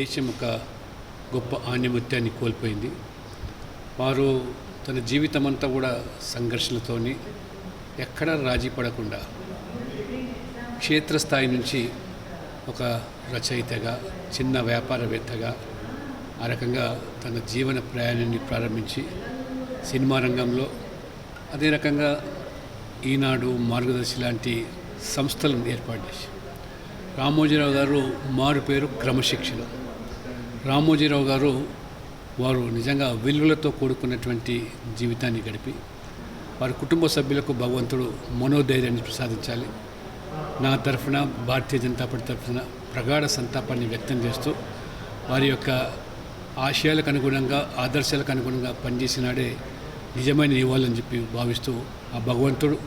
దేశం ఒక గొప్ప ఆణిముత్యాన్ని కోల్పోయింది. వారు తన జీవితం అంతా కూడా సంఘర్షణలతోని ఎక్కడా రాజీ పడకుండా క్షేత్రస్థాయి నుంచి ఒక రచయితగా, చిన్న వ్యాపారవేత్తగా ఆ రకంగా తన జీవన ప్రయాణాన్ని ప్రారంభించి సినిమా రంగంలో, అదే రకంగా ఈనాడు, మార్గదర్శి లాంటి సంస్థలను ఏర్పాటు చేసి రామోజీరావు గారు మారు పేరు క్రమశిక్షణ. రామోజీరావు గారు వారు నిజంగా విలువలతో కూడుకున్నటువంటి జీవితాన్ని గడిపి వారి కుటుంబ సభ్యులకు భగవంతుడు మనోధైర్యాన్ని ప్రసాదించాలి. నా తరఫున, భారతీయ జనతా పార్టీ తరఫున ప్రగాఢ సంతాపాన్ని వ్యక్తం చేస్తూ వారి యొక్క ఆశయాలకు అనుగుణంగా, ఆదర్శాలకు అనుగుణంగా పనిచేసినాడే నిజమైన నివాళులని చెప్పి భావిస్తూ ఆ భగవంతుడు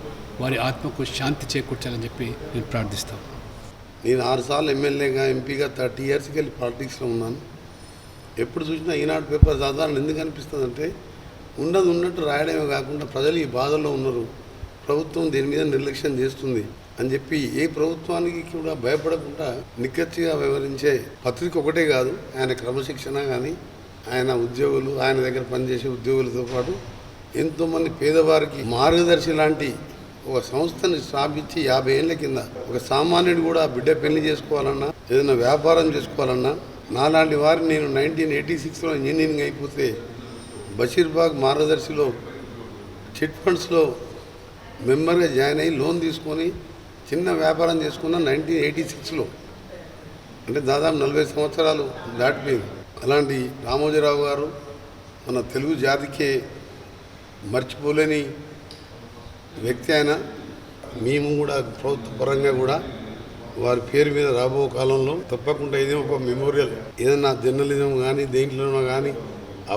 వారి ఆత్మకు శాంతి చేకూర్చాలని చెప్పి నేను ప్రార్థిస్తాను. నేను 6 సార్లు ఎమ్మెల్యేగా, ఎంపీగా 30 ఇయర్స్కి వెళ్ళి పాలిటిక్స్లో ఉన్నాను. ఎప్పుడు చూసినా ఈనాడు పేపర్ చదవాలని ఎందుకు అనిపిస్తుంది అంటే, ఉన్నది ఉన్నట్టు రాయడమే కాకుండా ప్రజలు ఈ బాధల్లో ఉన్నారు, ప్రభుత్వం దీని మీద నిర్లక్ష్యం చేస్తుంది అని చెప్పి ఏ ప్రభుత్వానికి కూడా భయపడకుండా నిక్కచ్చిగా వివరించే పత్రిక ఒకటే కాదు, ఆయన క్రమశిక్షణ కానీ, ఆయన ఉద్యోగులు, ఆయన దగ్గర పనిచేసే ఉద్యోగులతో పాటు ఎంతోమంది పేదవారికి మార్గదర్శి లాంటి ఒక సంస్థని స్థాపించి 50 ఏళ్ల కింద ఒక సామాన్యుడు కూడా బిడ్డ పెళ్లి చేసుకోవాలన్నా, ఏదైనా వ్యాపారం చేసుకోవాలన్నా, నాలాంటి వారిని నేను 1986లో ఇంజనీరింగ్ అయిపోతే బషీర్బాగ్ మార్గదర్శిలో చిట్ ఫండ్స్లో మెంబర్గా జాయిన్ అయ్యి లోన్ తీసుకొని చిన్న వ్యాపారం చేసుకున్న 1986లో. అంటే దాదాపు 40 సంవత్సరాలు దాటిపోయింది. అలాంటి రామోజీరావు గారు మన తెలుగు జాతికే మర్చిపోలేని వ్యక్తి. ఆయన మేము కూడా ప్రభుత్వ పరంగా కూడా వారి పేరు మీద రాబో కాలంలో తప్పకుండా ఇది ఒక మెమోరియల్, ఏదన్నా జర్నలిజం కానీ దేంట్లోనో కానీ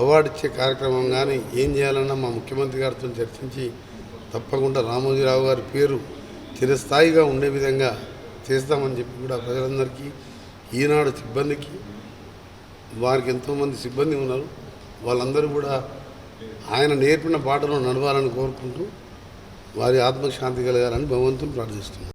అవార్డు ఇచ్చే కార్యక్రమం కానీ ఏం చేయాలన్నా మా ముఖ్యమంత్రి గారితో చర్చించి తప్పకుండా రామోజీరావు గారి పేరు చిరస్థాయిగా ఉండే విధంగా చేస్తామని చెప్పి కూడా ప్రజలందరికీ, ఈనాడు సిబ్బందికి, వారికి ఎంతోమంది సిబ్బంది ఉన్నారు, వాళ్ళందరూ కూడా ఆయన నేర్పిన బాటలో నడవాలని కోరుకుంటూ వారి ఆత్మశాంతి కలగాలని భగవంతుని ప్రార్థిస్తున్నాను.